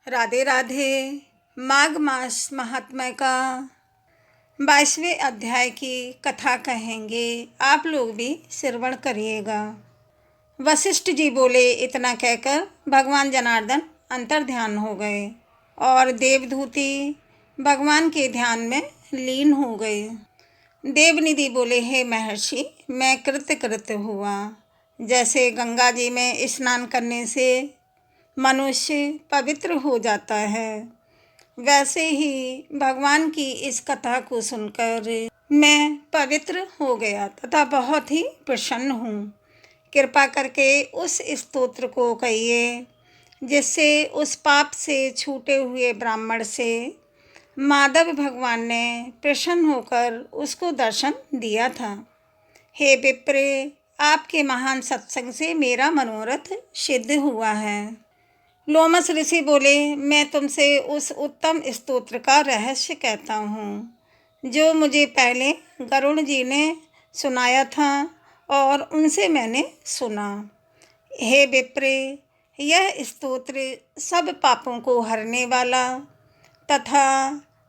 राधे राधे। माघ मास महात्म्य का 22वें अध्याय की कथा कहेंगे। आप लोग भी श्रवण करिएगा। वशिष्ठ जी बोले। इतना कहकर भगवान जनार्दन अंतर्ध्यान हो गए और देवदूती भगवान के ध्यान में लीन हो गए। देवनिधि बोले, हे महर्षि, मैं कृतकृत्य हुआ। जैसे गंगा जी में स्नान करने से मनुष्य पवित्र हो जाता है, वैसे ही भगवान की इस कथा को सुनकर मैं पवित्र हो गया तथा बहुत ही प्रसन्न हूँ। कृपा करके उस स्तोत्र को कहिए जिससे उस पाप से छूटे हुए ब्राह्मण से माधव भगवान ने प्रसन्न होकर उसको दर्शन दिया था। हे विप्रे, आपके महान सत्संग से मेरा मनोरथ सिद्ध हुआ है। लोमस ऋषि बोले, मैं तुमसे उस उत्तम स्तोत्र का रहस्य कहता हूँ जो मुझे पहले गरुण जी ने सुनाया था और उनसे मैंने सुना। हे विप्रे, यह स्तोत्र सब पापों को हरने वाला तथा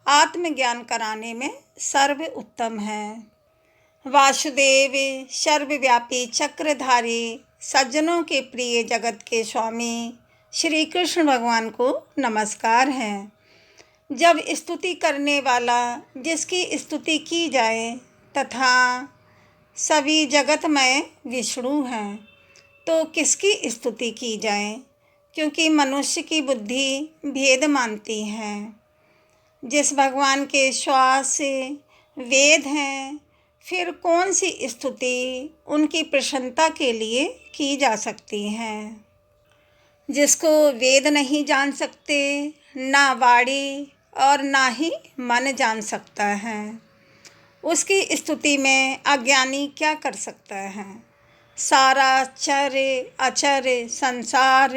आत्मज्ञान कराने में सर्व उत्तम है। वासुदेव सर्वव्यापी चक्रधारी सज्जनों के प्रिय जगत के स्वामी श्री कृष्ण भगवान को नमस्कार है। जब स्तुति करने वाला जिसकी स्तुति की जाए तथा सभी जगतमय विष्णु हैं, तो किसकी स्तुति की जाए, क्योंकि मनुष्य की बुद्धि भेद मानती है। जिस भगवान के श्वास वेद हैं, फिर कौन सी स्तुति उनकी प्रसन्नता के लिए की जा सकती है। जिसको वेद नहीं जान सकते, ना वाणी और ना ही मन जान सकता है, उसकी स्तुति में अज्ञानी क्या कर सकता है। सारा चर अचर संसार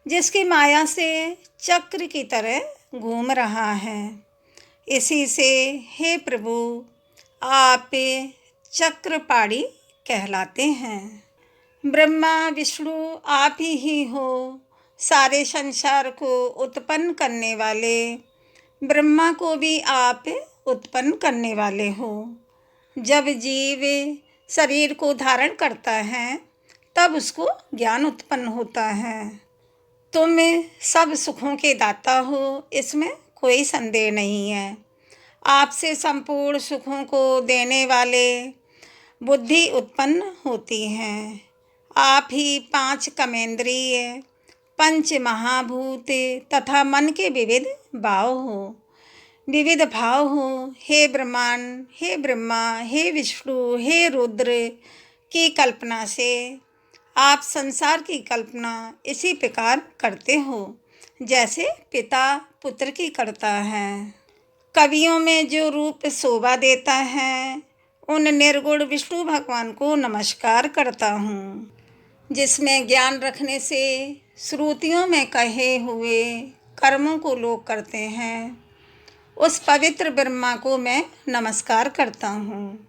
जिसकी माया से चक्र की तरह घूम रहा है, इसी से हे प्रभु आप चक्रपाणी कहलाते हैं। ब्रह्मा विष्णु आप ही हो। सारे संसार को उत्पन्न करने वाले ब्रह्मा को भी आप उत्पन्न करने वाले हो। जब जीव शरीर को धारण करता है तब उसको ज्ञान उत्पन्न होता है। तुम सब सुखों के दाता हो, इसमें कोई संदेह नहीं है। आपसे संपूर्ण सुखों को देने वाले बुद्धि उत्पन्न होती है। आप ही 5 कर्मेंद्रिय, 5 महाभूत तथा मन के विविध भाव हो। हे ब्रह्मांड, हे ब्रह्मा, हे विष्णु, हे रुद्र की कल्पना से आप संसार की कल्पना इसी प्रकार करते हो जैसे पिता पुत्र की करता है। कवियों में जो रूप शोभा देता है, उन निर्गुण विष्णु भगवान को नमस्कार करता हूँ। जिसमें ज्ञान रखने से श्रुतियों में कहे हुए कर्मों को लोग करते हैं, उस पवित्र ब्रह्मा को मैं नमस्कार करता हूँ।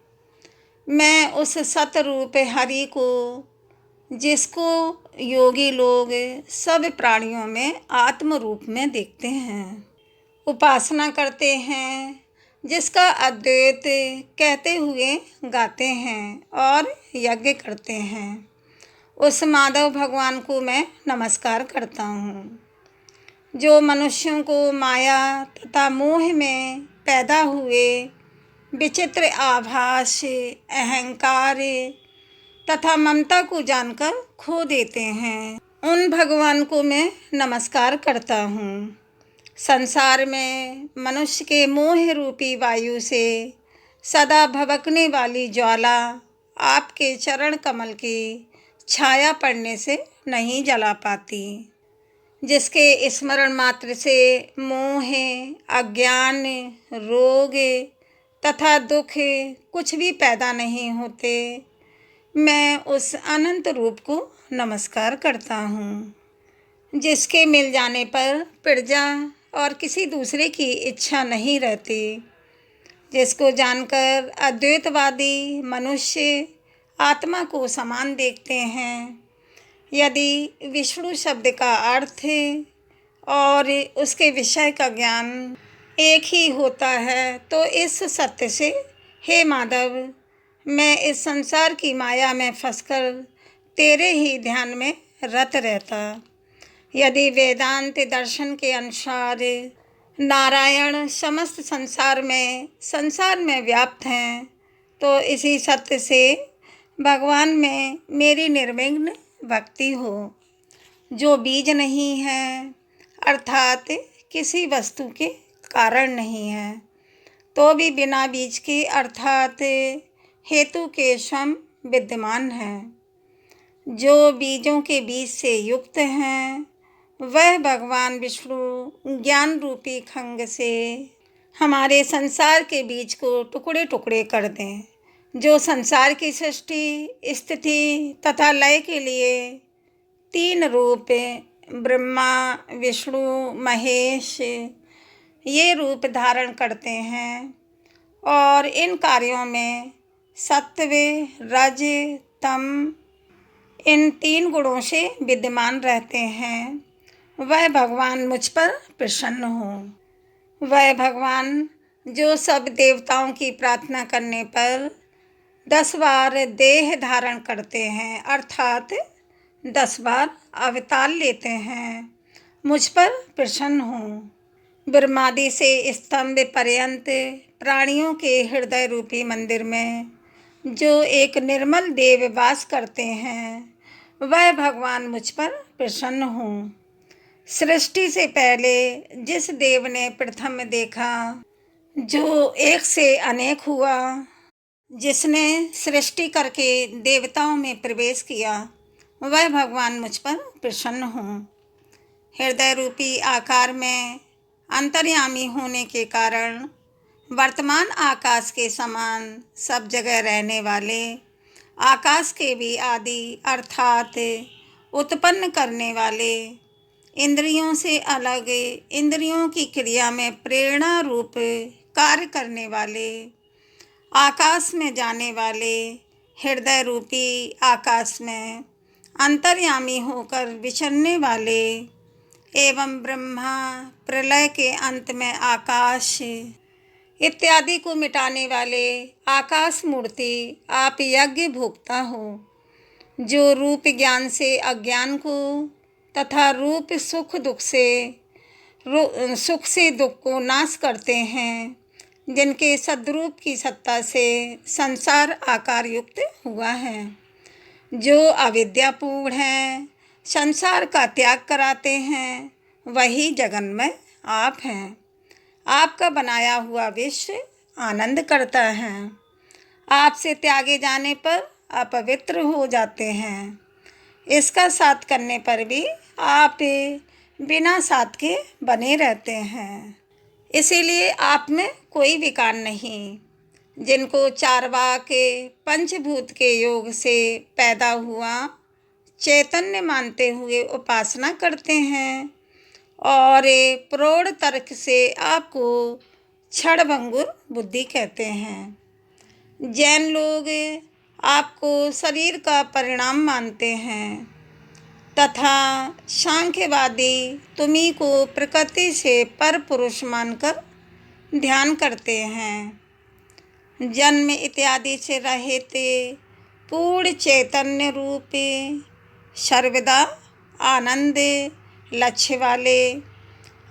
मैं उस सतरूप हरि को, जिसको योगी लोग सब प्राणियों में आत्म रूप में देखते हैं, उपासना करते हैं, जिसका अद्वैत कहते हुए गाते हैं और यज्ञ करते हैं, उस माधव भगवान को मैं नमस्कार करता हूँ। जो मनुष्यों को माया तथा मोह में पैदा हुए विचित्र आभास, अहंकार तथा ममता को जानकर खो देते हैं, उन भगवान को मैं नमस्कार करता हूँ। संसार में मनुष्य के मोह रूपी वायु से सदा भभकने वाली ज्वाला आपके चरण कमल की छाया पड़ने से नहीं जला पाती। जिसके स्मरण मात्र से मोह, अज्ञान, रोग तथा दुख कुछ भी पैदा नहीं होते, मैं उस अनंत रूप को नमस्कार करता हूँ। जिसके मिल जाने पर प्रजा और किसी दूसरे की इच्छा नहीं रहती, जिसको जानकर अद्वैतवादी मनुष्य आत्मा को समान देखते हैं। यदि विष्णु शब्द का अर्थ और उसके विषय का ज्ञान एक ही होता है, तो इस सत्य से हे माधव, मैं इस संसार की माया में फंसकर तेरे ही ध्यान में रत रहता। यदि वेदांत दर्शन के अनुसार नारायण समस्त संसार में व्याप्त हैं, तो इसी सत्य से भगवान में मेरी निर्विघ्न भक्ति हो। जो बीज नहीं है, अर्थात किसी वस्तु के कारण नहीं है, तो भी बिना बीज के अर्थात हेतु के स्वयं विद्यमान है। जो बीजों के बीज से युक्त हैं, वह भगवान विष्णु ज्ञान रूपी खंग से हमारे संसार के बीज को टुकड़े टुकड़े कर दें। जो संसार की सृष्टि, स्थिति तथा लय के लिए 3 रूप ब्रह्मा, विष्णु, महेश ये रूप धारण करते हैं और इन कार्यों में सत्व, रज, तम इन 3 गुणों से विद्यमान रहते हैं, वह भगवान मुझ पर प्रसन्न हो। वह भगवान जो सब देवताओं की प्रार्थना करने पर 10 बार देह धारण करते हैं, अर्थात 10 बार अवतार लेते हैं, मुझ पर प्रसन्न हो। ब्रह्मादि से स्तंभ पर्यंत प्राणियों के हृदय रूपी मंदिर में जो एक निर्मल देव वास करते हैं, वह भगवान मुझ पर प्रसन्न हो। सृष्टि से पहले जिस देव ने प्रथम देखा, जो एक से अनेक हुआ, जिसने सृष्टि करके देवताओं में प्रवेश किया, वह भगवान मुझ पर प्रसन्न हो। हृदय रूपी आकार में अंतर्यामी होने के कारण वर्तमान आकाश के समान सब जगह रहने वाले आकाश के भी आदि अर्थात उत्पन्न करने वाले, इंद्रियों से अलग इंद्रियों की क्रिया में प्रेरणा रूप कार्य करने वाले, आकाश में जाने वाले, हृदय रूपी आकाश में अंतर्यामी होकर विचरने वाले एवं ब्रह्मा प्रलय के अंत में आकाश इत्यादि को मिटाने वाले आकाश मूर्ति आप यज्ञ भोक्ता हो। जो रूप ज्ञान से अज्ञान को तथा रूप सुख से दुख को नाश करते हैं, जिनके सद्रूप की सत्ता से संसार आकार युक्त हुआ है। जो अविद्यापूर्ण हैं, संसार का त्याग कराते हैं, वही जगन्मय आप हैं। आपका बनाया हुआ विश्व आनंद करता है। आपसे त्यागे जाने पर अपवित्र हो जाते हैं। इसका साथ करने पर भी आप बिना साथ के बने रहते हैं। इसीलिए आप में कोई विकार नहीं। जिनको चारवाक पंचभूत के योग से पैदा हुआ चैतन्य मानते हुए उपासना करते हैं और प्रौढ़ तर्क से आपको क्षणभंगुर बुद्धि कहते हैं। जैन लोग आपको शरीर का परिणाम मानते हैं तथा सांख्यवादी तुम्हीं को प्रकृति से पर पुरुष मानकर ध्यान करते हैं। जन्म इत्यादि से रहित पूर्ण चैतन्य रूप सर्वदा आनंद लक्ष्य वाले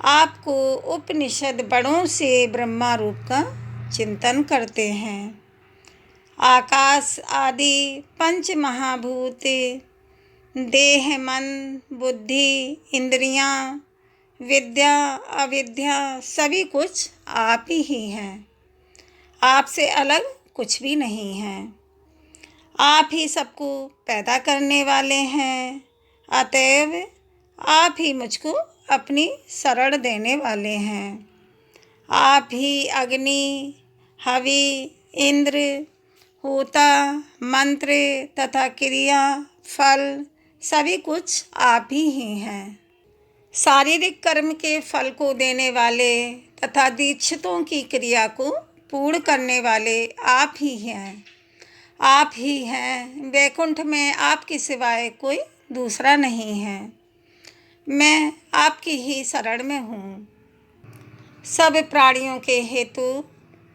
आपको उपनिषद बड़ों से ब्रह्मा रूप का चिंतन करते हैं। आकाश आदि पंच महाभूत, देह, मन, बुद्धि, इंद्रियां, विद्या, अविद्या सभी कुछ आप ही हैं। आपसे अलग कुछ भी नहीं है। आप ही सबको पैदा करने वाले हैं। अतएव आप ही मुझको अपनी शरण देने वाले हैं। आप ही अग्नि, हवि, इंद्र, होता, मंत्र तथा क्रिया, फल सभी कुछ आप ही हैं। शारीरिक कर्म के फल को देने वाले तथा दीक्षितों की क्रिया को पूर्ण करने वाले आप ही हैं। आप ही हैं। वैकुंठ में आपके सिवाय कोई दूसरा नहीं है। मैं आपकी ही शरण में हूँ। सब प्राणियों के हेतु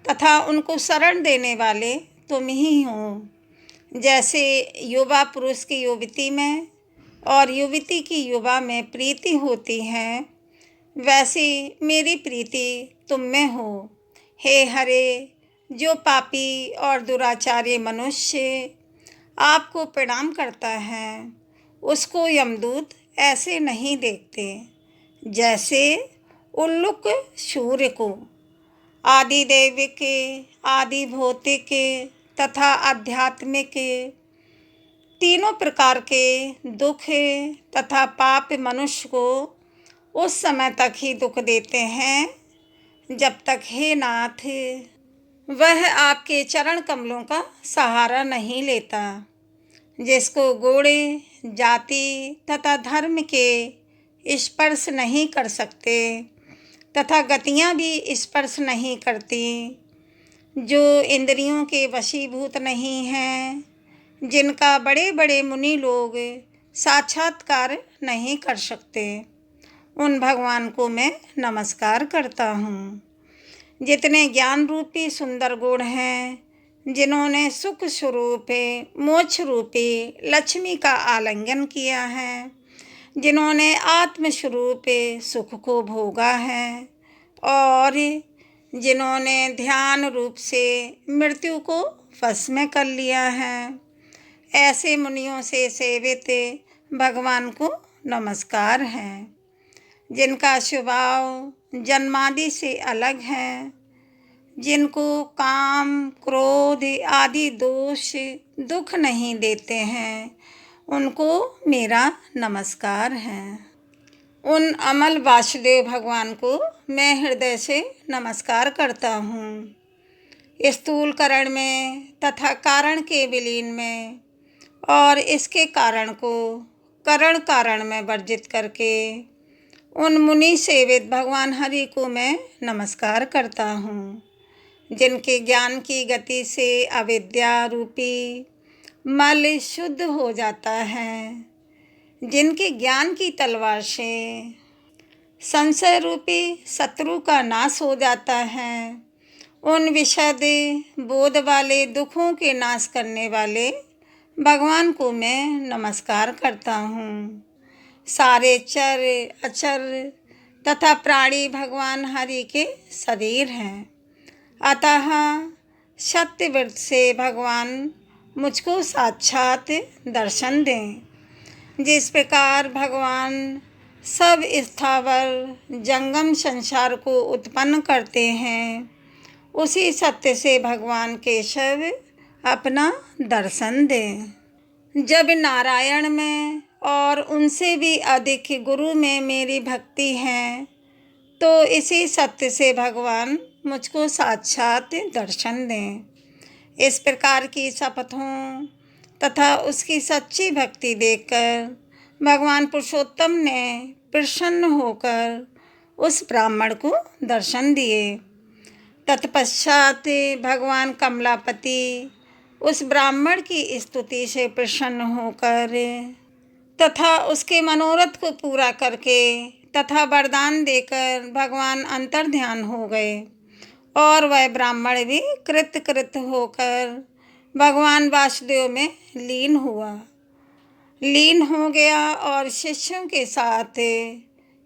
तथा उनको शरण देने वाले तुम ही हो। जैसे युवा पुरुष की युवती में और युवती की युवा में प्रीति होती है, वैसी मेरी प्रीति तुम में हो। हे हरे, जो पापी और दुराचारी मनुष्य आपको प्रणाम करता है, उसको यमदूत ऐसे नहीं देखते जैसे उल्लुक सूर्य को। आदि दैविक, आदि भौतिक तथा आध्यात्मिक तीनों प्रकार के दुख तथा पाप मनुष्य को उस समय तक ही दुख देते हैं जब तक हे नाथ वह आपके चरण कमलों का सहारा नहीं लेता। जिसको गुण, जाति तथा धर्म के स्पर्श नहीं कर सकते तथा गतियाँ भी स्पर्श नहीं करती, जो इंद्रियों के वशीभूत नहीं हैं, जिनका बड़े बड़े मुनि लोग साक्षात्कार नहीं कर सकते, उन भगवान को मैं नमस्कार करता हूँ। जितने ज्ञान रूपी सुंदर गुण हैं, जिन्होंने सुख स्वरूप मोक्ष रूपी लक्ष्मी का आलिंगन किया है, जिन्होंने आत्मस्वरूप सुख को भोगा है और जिन्होंने ध्यान रूप से मृत्यु को वश में कर लिया है, ऐसे मुनियों से सेवित भगवान को नमस्कार है। जिनका स्वभाव जन्मादि से अलग है, जिनको काम, क्रोध आदि दोष दुख नहीं देते हैं, उनको मेरा नमस्कार है। उन अमल वासुदेव भगवान को मैं हृदय से नमस्कार करता हूँ। स्थूल करण में तथा कारण के विलीन में और इसके कारण को करण कारण में वर्जित करके उन मुनि सेवित भगवान हरि को मैं नमस्कार करता हूँ। जिनके ज्ञान की गति से अविद्या रूपी मल शुद्ध हो जाता है, जिनके ज्ञान की तलवार से संशय रूपी शत्रु का नाश हो जाता है, उन विशद बोध वाले दुखों के नाश करने वाले भगवान को मैं नमस्कार करता हूँ। सारे चर अचर तथा प्राणी भगवान हरि के शरीर हैं, अतः सत्यव्रत से भगवान मुझको साक्षात दर्शन दें। जिस प्रकार भगवान सब स्थावर जंगम संसार को उत्पन्न करते हैं, उसी सत्य से भगवान केशव अपना दर्शन दें। जब नारायण में और उनसे भी अधिक गुरु में मेरी भक्ति है, तो इसी सत्य से भगवान मुझको साक्षात दर्शन दें। इस प्रकार की शपथों तथा उसकी सच्ची भक्ति देखकर भगवान पुरुषोत्तम ने प्रसन्न होकर उस ब्राह्मण को दर्शन दिए। तत्पश्चात भगवान कमलापति उस ब्राह्मण की स्तुति से प्रसन्न होकर तथा उसके मनोरथ को पूरा करके तथा वरदान देकर भगवान अंतर्ध्यान हो गए और वह ब्राह्मण भी कृत होकर भगवान वासुदेव में लीन हो गया और शिष्यों के साथ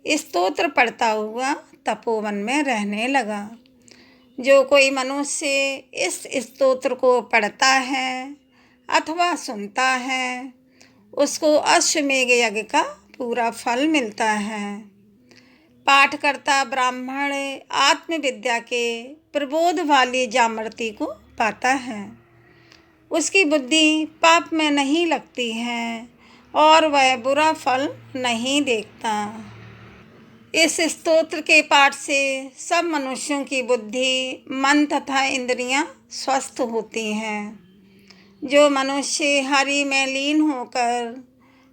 स्तोत्र पढ़ता हुआ तपोवन में रहने लगा। जो कोई मनुष्य इस स्तोत्र को पढ़ता है अथवा सुनता है, उसको अश्वमेघ यज्ञ का पूरा फल मिलता है। पाठ करता ब्राह्मण आत्मविद्या के प्रबोध वाली जामृति को पाता है। उसकी बुद्धि पाप में नहीं लगती है और वह बुरा फल नहीं देखता। इस स्तोत्र के पाठ से सब मनुष्यों की बुद्धि, मन तथा इंद्रियां स्वस्थ होती हैं। जो मनुष्य हरि में लीन होकर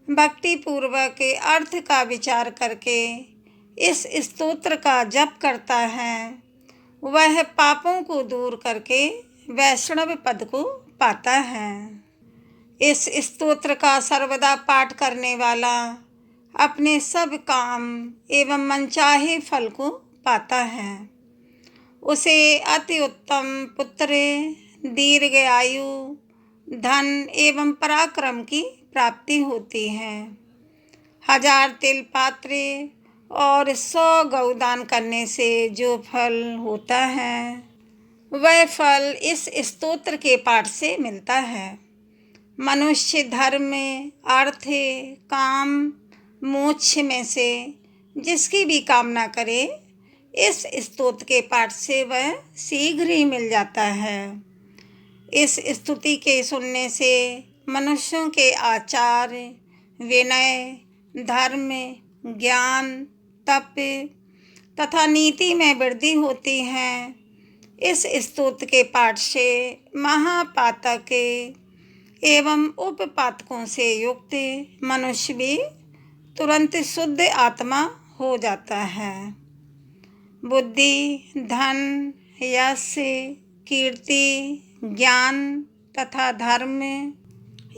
भक्ति पूर्वक अर्थ का विचार करके इस स्तोत्र का जप करता है, वह पापों को दूर करके वैष्णव पद को पाता है। इस स्तोत्र का सर्वदा पाठ करने वाला अपने सब काम एवं मनचाहे फल को पाता है। उसे अति उत्तम पुत्र, दीर्घ आयु, धन एवं पराक्रम की प्राप्ति होती है। 1000 तिल पात्र और 100 गौदान करने से जो फल होता है वह फल इस स्तोत्र के पाठ से मिलता है। मनुष्य धर्म, अर्थ, काम, मोक्ष में से जिसकी भी कामना करे, इस स्तोत्र के पाठ से वह शीघ्र ही मिल जाता है। इस स्तुति के सुनने से मनुष्यों के आचार, विनय, धर्म, ज्ञान, तप तथा नीति में वृद्धि होती है। इस स्तोत्र के पाठ से महापातक एवं उपपातकों से युक्त मनुष्य भी तुरंत शुद्ध आत्मा हो जाता है। बुद्धि, धन, यश, कीर्ति, ज्ञान तथा धर्म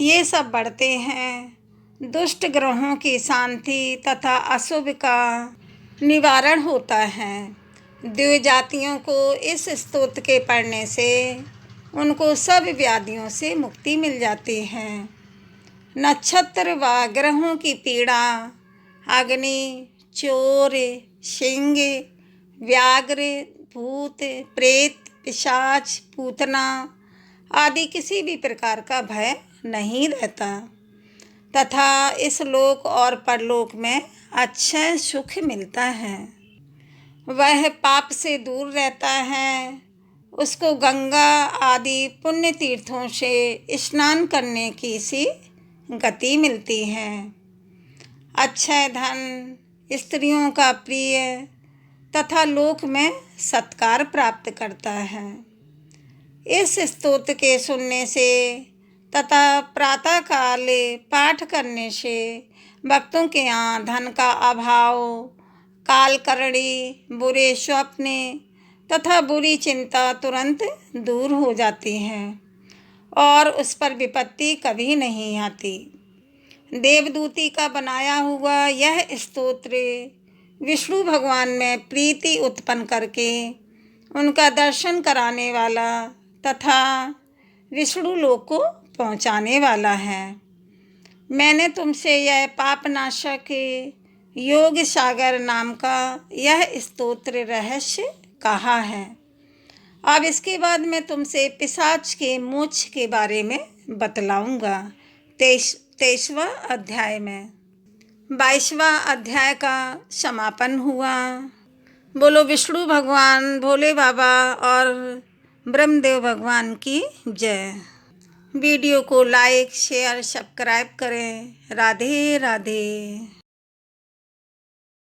ये सब बढ़ते हैं। दुष्ट ग्रहों की शांति तथा अशुभ का निवारण होता है। द्विजातियों को इस स्तोत्र के पढ़ने से उनको सब व्याधियों से मुक्ति मिल जाती है। नक्षत्र व ग्रहों की पीड़ा, अग्नि, चोर, सिंह, व्याघ्र, भूत, प्रेत, पिशाच, पूतना आदि किसी भी प्रकार का भय नहीं रहता तथा इस लोक और परलोक में अच्छा सुख मिलता है। वह पाप से दूर रहता है। उसको गंगा आदि पुण्य तीर्थों से स्नान करने की सी गति मिलती है। अक्षय धन, स्त्रियों का प्रिय तथा लोक में सत्कार प्राप्त करता है। इस स्तोत्र के सुनने से तथा प्रातःकाल पाठ करने से भक्तों के यहाँ धन का अभाव, काल करणी, बुरे स्वप्न तथा बुरी चिंता तुरंत दूर हो जाती हैं और उस पर विपत्ति कभी नहीं आती। देवदूती का बनाया हुआ यह स्तोत्र विष्णु भगवान में प्रीति उत्पन्न करके उनका दर्शन कराने वाला तथा विष्णु लोक को पहुँचाने वाला है। मैंने तुमसे यह पापनाशक योग सागर नाम का यह स्तोत्र रहस्य कहा है। अब इसके बाद मैं तुमसे पिशाच के मोक्ष के बारे में बतलाऊंगा। 23वां अध्याय में 22वां अध्याय का समापन हुआ। बोलो विष्णु भगवान, भोले बाबा और ब्रह्मदेव भगवान की जय। वीडियो को लाइक, शेयर, सब्सक्राइब करें। राधे राधे।